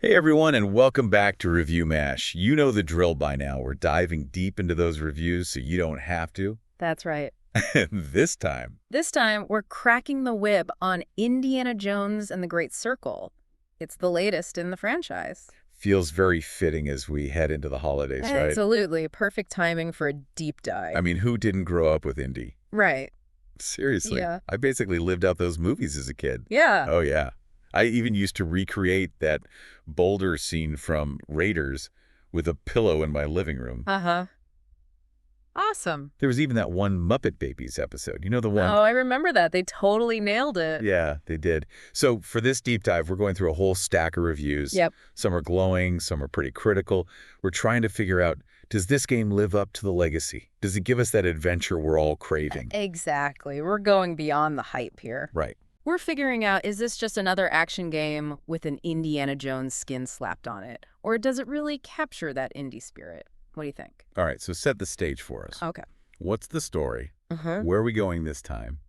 Hey everyone, and welcome back to Review Mash. You know the drill by now. We're diving deep into those reviews so you don't have to. That's right. And this time, This time, we're cracking the whip on Indiana Jones and the Great Circle. It's the latest in the franchise. feels very fitting as we head into the holidays, right? Absolutely. Perfect timing for a deep I dive. mean, who didn't grow up with Indy? Right. Seriously. Yeah. I basically lived out those movies as a kid. Yeah. Oh, yeah. I even used to recreate that boulder scene from Raiders with a pillow in my living room. Uh-huh. Awesome. There was even that one Muppet Babies episode. You know the one? Oh, I remember that. They totally nailed it. Yeah, they did. So for this deep dive, we're going through a whole stack of reviews. Yep. Some are glowing, some are pretty critical. We're trying to figure out, does this game live up to the legacy? Does it give us that adventure we're all craving? Exactly. We're going beyond the hype here. Right. We're figuring out, is this just another action game with an Indiana Jones skin slapped on it? Or does it really capture that indie spirit? What do you think? All right, so set the stage for us. Okay. What's the story? Uh-huh. Where are we going this time?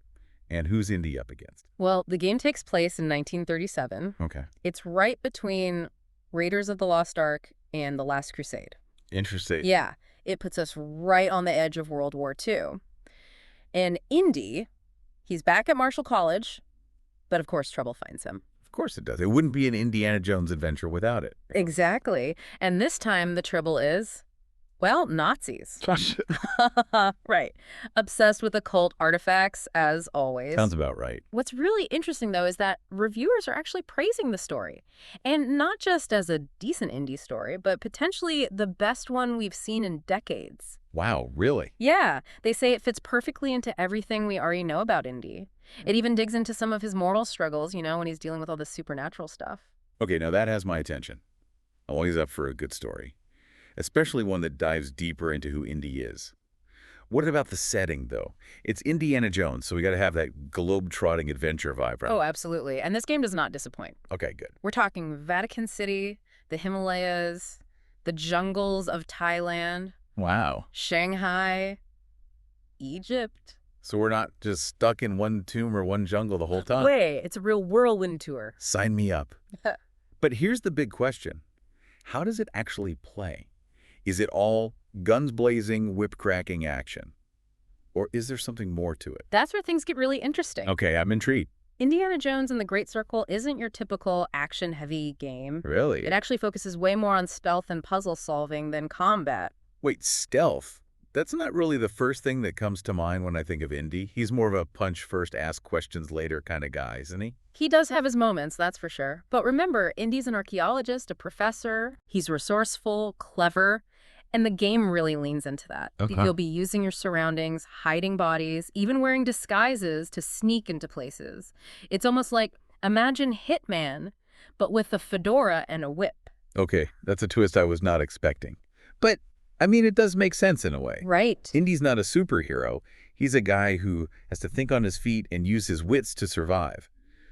And who's Indy up against? Well, the game takes place in 1937. Okay. It's right between Raiders of the Lost Ark and The Last Crusade. Interesting. Yeah, it puts us right on the edge of World War II. And Indy, he's back at Marshall College, but of course trouble finds him. Of course it does. It wouldn't be an Indiana Jones adventure without it. Exactly. And this time the trouble is, well, Nazis. Right. Obsessed with occult artifacts, as always. Sounds about right. What's really interesting, though, is that reviewers are actually praising the story. And not just as a decent indie story, but potentially the best one we've seen in decades. Wow, really? Yeah, they say it fits perfectly into everything we already know about Indy. It even digs into some of his moral struggles, you know, when he's dealing with all this supernatural stuff. Okay, now that has my attention. I'm always up for a good story, especially one that dives deeper into who Indy is. What about the setting, though? It's Indiana Jones, so we got to have that globe-trotting adventure vibe, right? Oh, absolutely. And this game does not disappoint. Okay, good. We're talking Vatican City, the Himalayas, the jungles of Thailand, Wow. Shanghai, Egypt. So we're not just stuck in one tomb or one jungle the whole time? Wait, it's a real whirlwind tour. Sign me up. But here's the big question. How does it actually play? Is it all guns blazing, whip-cracking action? Or is there something more to it? That's where things get really interesting. Okay, I'm intrigued. Indiana Jones and the Great Circle isn't your typical action-heavy game. Really? It actually focuses way more on stealth and puzzle solving than combat. Wait, stealth? That's not really the first thing that comes to mind when I think of Indy. He's more of a punch first, ask questions later kind of guy, isn't he? He does have his moments, that's for sure. But remember, Indy's an archaeologist, a professor. He's resourceful, clever, and the game really leans into that. Okay. You'll be using your surroundings, hiding bodies, even wearing disguises to sneak into places. It's almost like, imagine Hitman, but with a fedora and a whip. Okay, that's a twist I was not expecting. But, I mean, it does make sense in a way. Right. Indy's not a superhero. He's a guy who has to think on his feet and use his wits to survive.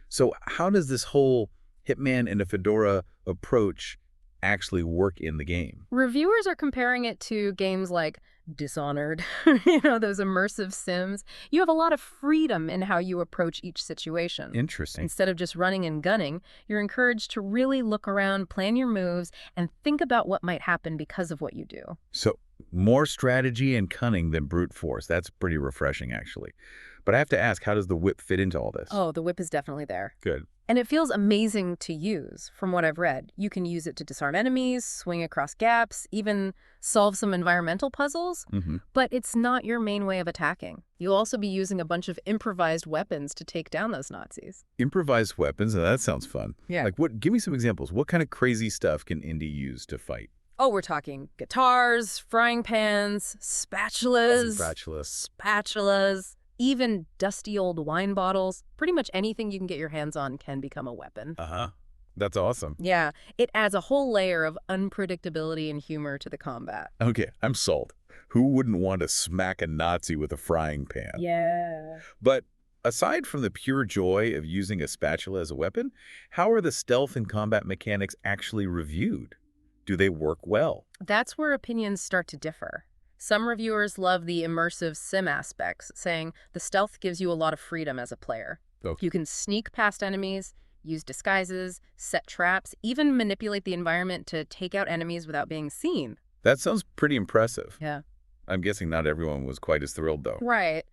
So how does this whole Hitman and a fedora approach actually work in the game? Reviewers are comparing it to games like Dishonored, those immersive sims. You have a lot of freedom in how you approach each situation. Interesting. Instead of just running and gunning, you're encouraged to really look around, plan your moves, and think about what might happen because of what you do. So more strategy and cunning than brute force. That's pretty refreshing, actually. But I have to ask, how does the whip fit into all this? Oh, the whip is definitely there. Good. And it feels amazing to use, from what I've read. You can use it to disarm enemies, swing across gaps, even solve some environmental puzzles. But it's not your main way of attacking. You'll also be using a bunch of improvised weapons to take down those Nazis. Improvised weapons? That sounds fun. Yeah. Like what? Give me some examples. What kind of crazy stuff can Indy use to fight? Oh, we're talking guitars, frying pans, spatulas. Spatulas. Even dusty old wine bottles. Pretty much anything you can get your hands on can become a weapon. Uh-huh. That's awesome. Yeah, it adds a whole layer of unpredictability and humor to the combat. Okay, I'm sold. Who wouldn't want to smack a Nazi with a frying pan? Yeah. But aside from the pure joy of using a spatula as a weapon, how are the stealth and combat mechanics actually reviewed? Do they work well? That's where opinions start to differ. Some reviewers love the immersive sim aspects, saying the stealth gives you a lot of freedom as a player. Okay. You can sneak past enemies, use disguises, set traps, even manipulate the environment to take out enemies without being seen. That sounds pretty impressive. Yeah. I'm guessing not everyone was quite as thrilled, though. Right.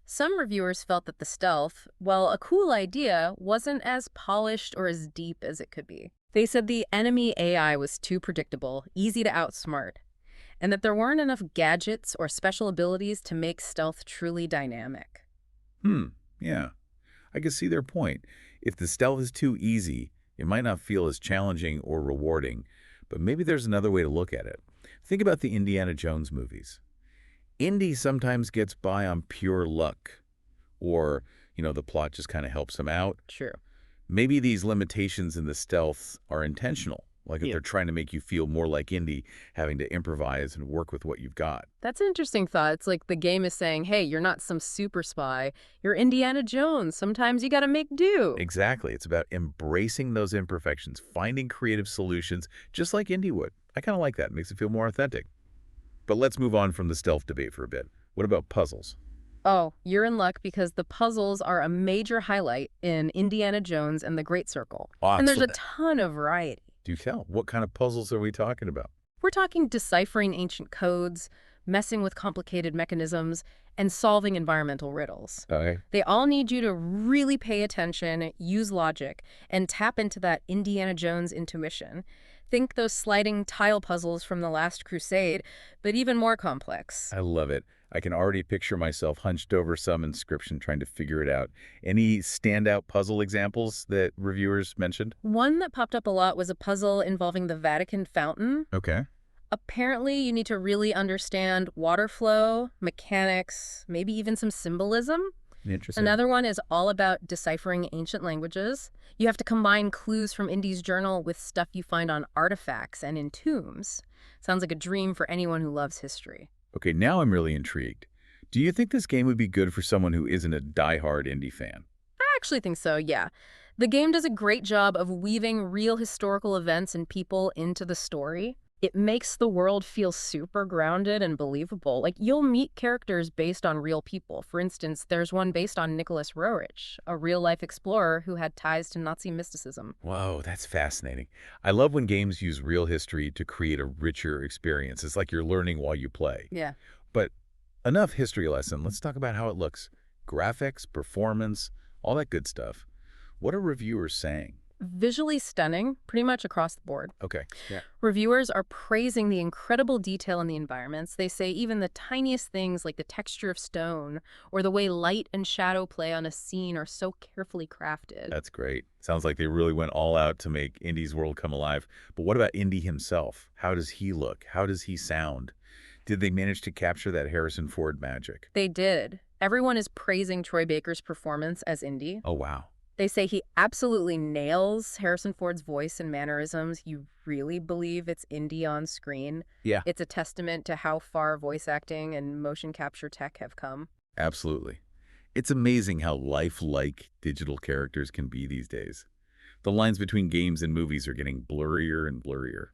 Some reviewers felt that the stealth, while a cool idea, wasn't as polished or as deep as it could be. They said the enemy AI was too predictable, easy to outsmart, and that there weren't enough gadgets or special abilities to make stealth truly dynamic. Yeah. I can see their point. If the stealth is too easy, it might not feel as challenging or rewarding, but maybe there's another way to look at it. Think about the Indiana Jones movies. Indy sometimes gets by on pure luck, or, the plot just kind of helps him out. True. Maybe these limitations in the stealth are intentional, like if they're trying to make you feel more like Indy, having to improvise and work with what you've got. That's an interesting thought. It's like the game is saying, hey, you're not some super spy. You're Indiana Jones. Sometimes you gotta make do. Exactly. It's about embracing those imperfections, finding creative solutions, just like Indy would. I kind of like that. It makes it feel more authentic. But let's move on from the stealth debate for a bit. What about puzzles? Oh, you're in luck because the puzzles are a major highlight in Indiana Jones and the Great Circle. And there's a ton of variety. Do tell. What kind of puzzles are we talking about? We're talking deciphering ancient codes, messing with complicated mechanisms, and solving environmental riddles. Okay. They all need you to really pay attention, use logic, and tap into that Indiana Jones intuition. Think those sliding tile puzzles from The Last Crusade, but even more complex. I love it. I can already picture myself hunched over some inscription trying to figure it out. Any standout puzzle examples that reviewers mentioned? One that popped up a lot was a puzzle involving the Vatican fountain. Okay. Apparently, you need to really understand water flow, mechanics, maybe even some symbolism. Interesting. Another one is all about deciphering ancient languages. You have to combine clues from Indy's journal with stuff you find on artifacts and in tombs. Sounds like a dream for anyone who loves history. Okay, now I'm really intrigued. Do you think this game would be good for someone who isn't a diehard Indy fan? I actually think so, yeah. The game does a great job of weaving real historical events and people into the story. It makes the world feel super grounded and believable. Like, you'll meet characters based on real people. For instance, there's one based on Nicholas Roerich, a real-life explorer who had ties to Nazi mysticism. Whoa, that's fascinating. I love when games use real history to create a richer experience. It's like you're learning while you play. Yeah. But enough history lesson. Let's talk about how it looks. Graphics, performance, all that good stuff. What are reviewers saying? Visually stunning, pretty much across the board. Okay. Yeah. Reviewers are praising the incredible detail in the environments. They say even the tiniest things like the texture of stone or the way light and shadow play on a scene are so carefully crafted. That's great. Sounds like they really went all out to make Indy's world come alive. But what about Indy himself? How does he look? How does he sound? Did they manage to capture that Harrison Ford magic? They did. Everyone is praising Troy Baker's performance as Indy. Oh, wow. They say he absolutely nails Harrison Ford's voice and mannerisms. You really believe it's Indy on screen. Yeah. It's a testament to how far voice acting and motion capture tech have come. Absolutely. It's amazing how lifelike digital characters can be these days. The lines between games and movies are getting blurrier and blurrier.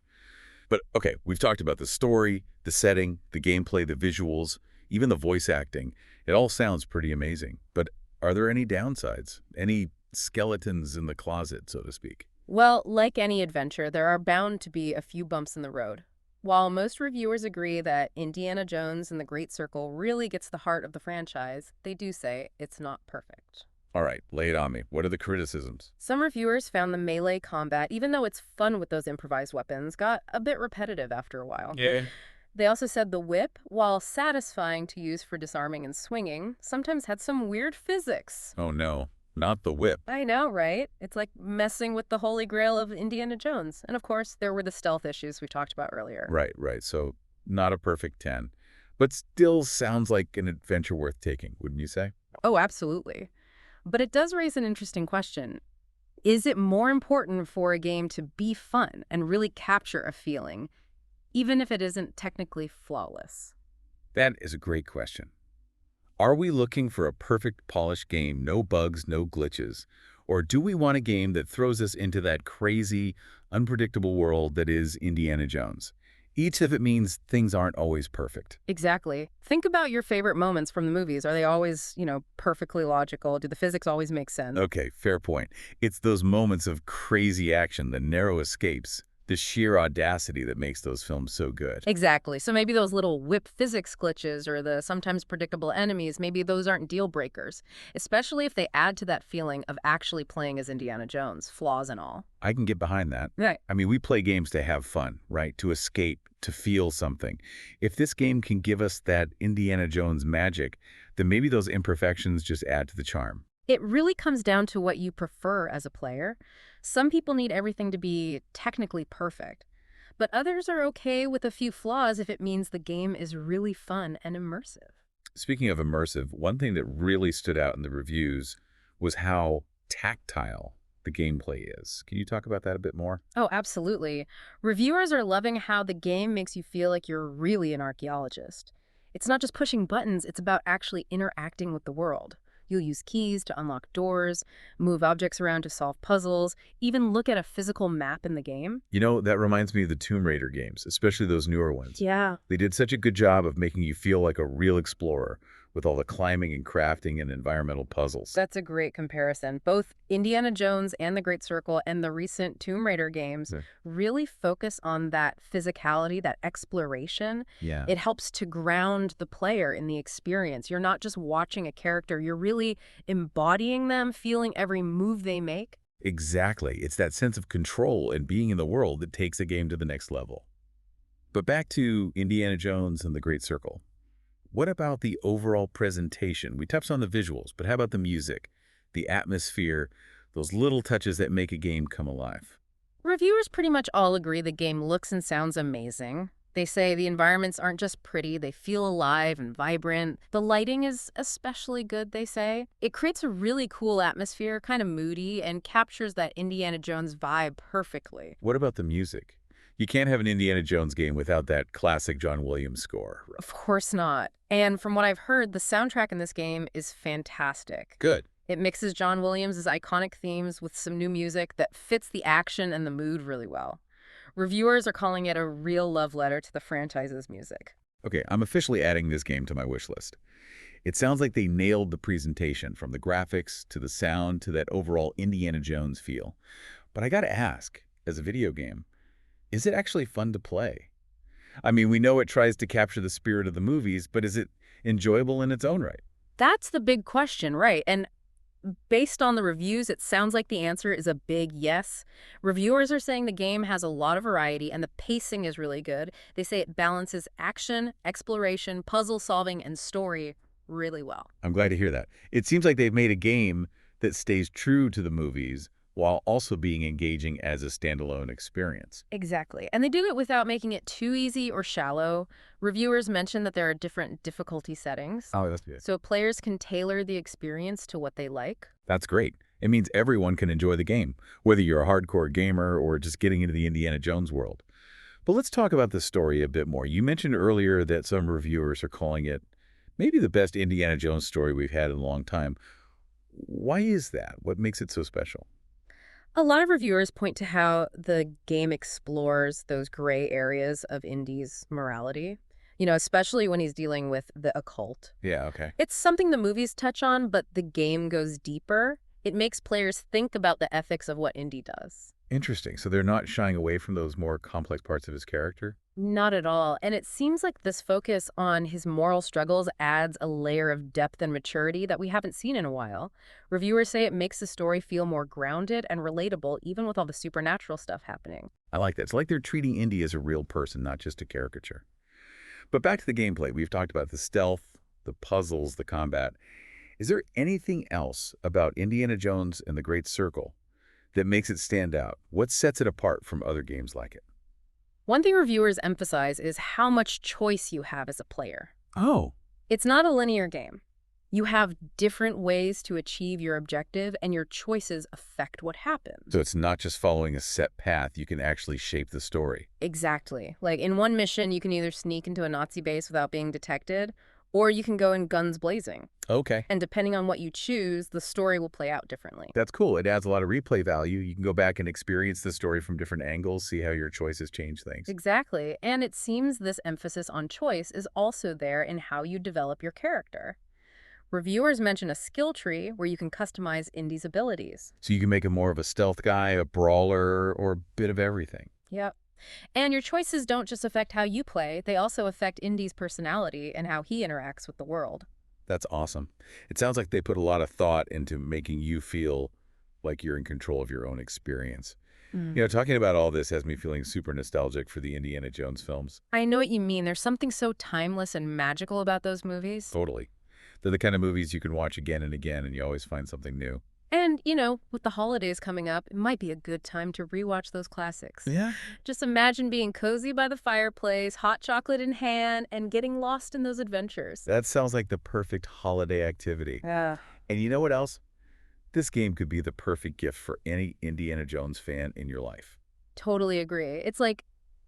But okay, we've talked about the story, the setting, the gameplay, the visuals, even the voice acting. It all sounds pretty amazing. But are there any downsides? Any skeletons in the closet, so to speak? Well, like any adventure, there are bound to be a few bumps in the road. While most reviewers agree that Indiana Jones and the Great Circle really gets the heart of the franchise, they do say it's not perfect. All right, lay it on me. What are the criticisms? Some reviewers found the melee combat, even though it's fun with those improvised weapons, got a bit repetitive after a while. Yeah. They also said the whip, while satisfying to use for disarming and swinging, sometimes had some weird physics. Oh no, not the whip. I know, right? It's like messing with the holy grail of Indiana Jones. And of course, there were the stealth issues we talked about earlier. Right. So not a perfect 10, but still sounds like an adventure worth taking, wouldn't you say? Oh, absolutely. But it does raise an interesting question. Is it more important for a game to be fun and really capture a feeling, even if it isn't technically flawless? That is a great question. Are we looking for a perfect, polished game, no bugs, no glitches? Or do we want a game that throws us into that crazy, unpredictable world that is Indiana Jones? Each of it means things aren't always perfect. Exactly. Think about your favorite moments from the movies. Are they always, perfectly logical? Do the physics always make sense? Okay, fair point. It's those moments of crazy action, the narrow escapes, the sheer audacity that makes those films so good. Exactly. So maybe those little whip physics glitches or the sometimes predictable enemies, maybe those aren't deal breakers, especially if they add to that feeling of actually playing as Indiana Jones, flaws and all. I can get behind that. Right. I mean, we play games to have fun, right? To escape, to feel something. If this game can give us that Indiana Jones magic, then maybe those imperfections just add to the charm. It really comes down to what you prefer as a player. Some people need everything to be technically perfect, but others are okay with a few flaws if it means the game is really fun and immersive. Speaking of immersive, one thing that really stood out in the reviews was how tactile the gameplay is. Can you talk about that a bit more? Oh, absolutely. Reviewers are loving how the game makes you feel like you're really an archaeologist. It's not just pushing buttons, it's about actually interacting with the world. You'll use keys to unlock doors, move objects around to solve puzzles, even look at a physical map in the game. You know, that reminds me of the Tomb Raider games, especially those newer ones. Yeah. They did such a good job of making you feel like a real explorer with all the climbing and crafting and environmental puzzles. That's a great comparison. Both Indiana Jones and the Great Circle and the recent Tomb Raider games Yeah. really focus on that physicality, that exploration. Yeah. It helps to ground the player in the experience. You're not just watching a character, you're really embodying them, feeling every move they make. Exactly. It's that sense of control and being in the world that takes a game to the next level. But back to Indiana Jones and the Great Circle. What about the overall presentation? We touched on the visuals, but how about the music, the atmosphere, those little touches that make a game come alive? Reviewers pretty much all agree the game looks and sounds amazing. They say the environments aren't just pretty, they feel alive and vibrant. The lighting is especially good, they say. It creates a really cool atmosphere, kind of moody, and captures that Indiana Jones vibe perfectly. What about the music? You can't have an Indiana Jones game without that classic John Williams score. Of course not. And from what I've heard, the soundtrack in this game is fantastic. Good. It mixes John Williams' iconic themes with some new music that fits the action and the mood really well. Reviewers are calling it a real love letter to the franchise's music. Okay, I'm officially adding this game to my wish list. It sounds like they nailed the presentation, from the graphics to the sound to that overall Indiana Jones feel. But I gotta ask, as a video game, is it actually fun to play? I mean, we know it tries to capture the spirit of the movies, but is it enjoyable in its own right? That's the big question, right? And based on the reviews, it sounds like the answer is a big yes. Reviewers are saying the game has a lot of variety and the pacing is really good. They say it balances action, exploration, puzzle solving, and story really well. I'm glad to hear that. It seems like they've made a game that stays true to the movies while also being engaging as a standalone experience. Exactly. And they do it without making it too easy or shallow. Reviewers mention that there are different difficulty settings, Oh, that's good. so players can tailor the experience to what they like. That's great. It means everyone can enjoy the game, whether you're a hardcore gamer or just getting into the Indiana Jones world. But let's talk about the story a bit more. You mentioned earlier that some reviewers are calling it maybe the best Indiana Jones story we've had in a long time. Why is that? What makes it so special? A lot of reviewers point to how the game explores those gray areas of Indy's morality, especially when he's dealing with the occult. Yeah, okay. It's something the movies touch on, but the game goes deeper. It makes players think about the ethics of what Indy does. Interesting. So they're not shying away from those more complex parts of his character? Not at all. And it seems like this focus on his moral struggles adds a layer of depth and maturity that we haven't seen in a while. Reviewers say it makes the story feel more grounded and relatable, even with all the supernatural stuff happening. I like that. It's like they're treating Indy as a real person, not just a caricature. But back to the gameplay. We've talked about the stealth, the puzzles, the combat. Is there anything else about Indiana Jones and the Great Circle that makes it stand out? What sets it apart from other games like it? One thing reviewers emphasize is how much choice you have as a player. Oh, It's not a linear game. You have different ways to achieve your objective, and your choices affect what happens. so it's not just following a set path. You can actually shape the story. Exactly. Like in one mission, you can either sneak into a Nazi base without being detected, Or you can go in guns blazing. Okay. And depending on what you choose, the story will play out differently. That's cool. It adds a lot of replay value. You can go back and experience the story from different angles, see how your choices change things. Exactly. And it seems this emphasis on choice is also there in how you develop your character. Reviewers mention a skill tree where you can customize Indy's abilities. So you can make him more of a stealth guy, a brawler, or a bit of everything. Yep. And your choices don't just affect how you play, they also affect Indy's personality and how he interacts with the world. That's awesome. It sounds like they put a lot of thought into making you feel like you're in control of your own experience. Talking about all this has me feeling super nostalgic for the Indiana Jones films. I know what you mean. There's something so timeless and magical about those movies. Totally. They're the kind of movies you can watch again and again, and you always find something new. And, with the holidays coming up, it might be a good time to rewatch those classics. Yeah. Just imagine being cozy by the fireplace, hot chocolate in hand, and getting lost in those adventures. That sounds like the perfect holiday activity. Yeah. And you know what else? This game could be the perfect gift for any Indiana Jones fan in your life. Totally agree. It's like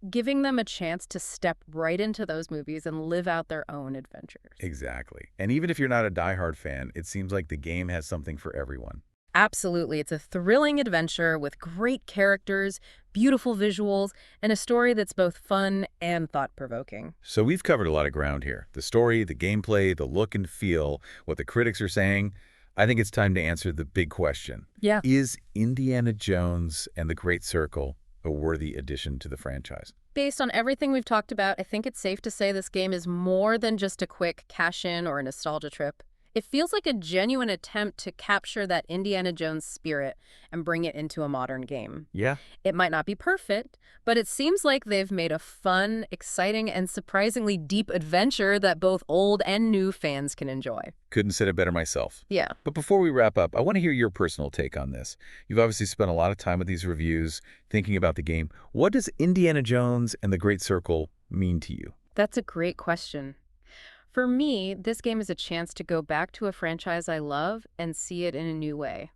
giving them a chance to step right into those movies and live out their own adventures. Exactly. And even if you're not a diehard fan, it seems like the game has something for everyone. Absolutely. It's a thrilling adventure with great characters, beautiful visuals, and a story that's both fun and thought-provoking. So we've covered a lot of ground here. The story, the gameplay, the look and feel, what the critics are saying. I think it's time to answer the big question. Yeah. Is Indiana Jones and the Great Circle a worthy addition to the franchise? Based on everything we've talked about, I think it's safe to say this game is more than just a quick cash-in or a nostalgia trip. It feels like a genuine attempt to capture that Indiana Jones spirit and bring it into a modern game. Yeah. It might not be perfect, but it seems like they've made a fun, exciting, and surprisingly deep adventure that both old and new fans can enjoy. Couldn't said it better myself. Yeah. But before we wrap up, I want to hear your personal take on this. You've obviously spent a lot of time with these reviews, thinking about the game. What does Indiana Jones and the Great Circle mean to you? That's a great question. For me, this game is a chance to go back to a franchise I love and see it in a new way.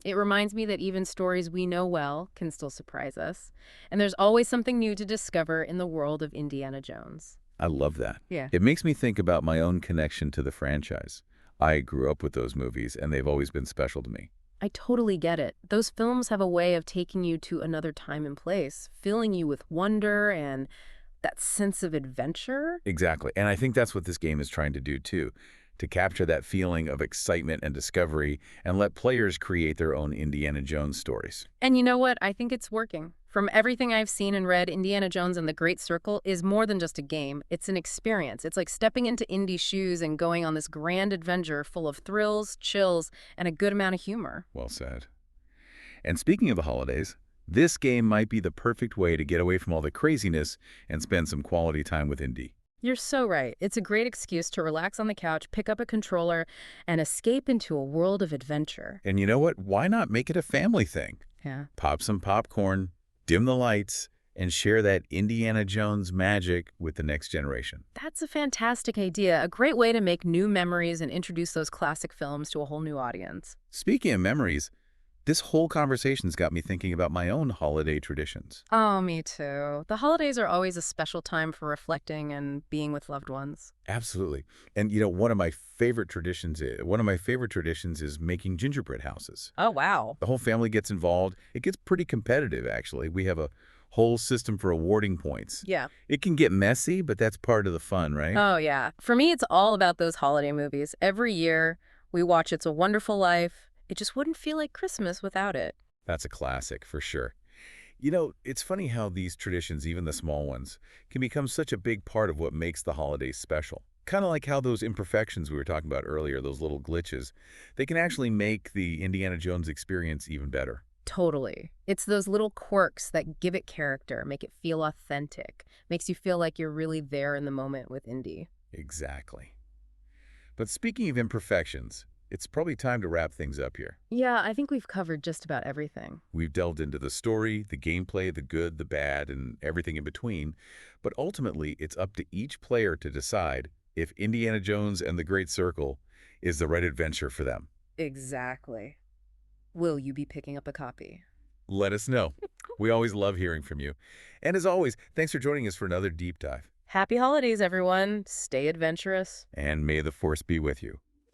It reminds me that even stories we know well can still surprise us, and there's always something new to discover in the world of Indiana Jones. I love that. Yeah. It makes me think about my own connection to the franchise. I grew up with those movies, and they've always been special to me. I totally get it. Those films have a way of taking you to another time and place, filling you with wonder and that sense of adventure. Exactly. And I think that's what this game is trying to do, too, to capture that feeling of excitement and discovery and let players create their own Indiana Jones stories. And you know what? I think it's working. From everything I've seen and read, Indiana Jones and the Great Circle is more than just a game. It's an experience. It's like stepping into Indy's shoes and going on this grand adventure full of thrills, chills, and a good amount of humor. Well said. And speaking of the holidays, this game might be the perfect way to get away from all the craziness and spend some quality time with Indy. You're so right. It's a great excuse to relax on the couch, pick up a controller, and escape into a world of adventure. And you know what? Why not make it a family thing? Yeah. Pop some popcorn, dim the lights, and share that Indiana Jones magic with the next generation. That's a fantastic idea. A great way to make new memories and introduce those classic films to a whole new audience. Speaking of memories, this whole conversation's got me thinking about my own holiday traditions. Oh, me too. The holidays are always a special time for reflecting and being with loved ones. Absolutely. And one of my favorite traditions is making gingerbread houses. Oh, wow. The whole family gets involved. It gets pretty competitive, actually. We have a whole system for awarding points. Yeah. It can get messy, but that's part of the fun, right? Oh, yeah. For me, it's all about those holiday movies. Every year, we watch It's a Wonderful Life. It just wouldn't feel like Christmas without it. That's a classic, for sure. It's funny how these traditions, even the small ones, can become such a big part of what makes the holidays special. Kind of like how those imperfections we were talking about earlier, those little glitches, they can actually make the Indiana Jones experience even better. Totally. It's those little quirks that give it character, make it feel authentic, makes you feel like you're really there in the moment with Indy. Exactly. But speaking of imperfections, it's probably time to wrap things up here. Yeah, I think we've covered just about everything. We've delved into the story, the gameplay, the good, the bad, and everything in between. But ultimately, it's up to each player to decide if Indiana Jones and the Great Circle is the right adventure for them. Exactly. Will you be picking up a copy? Let us know. We always love hearing from you. And as always, thanks for joining us for another deep dive. Happy holidays, everyone. Stay adventurous. And may the force be with you.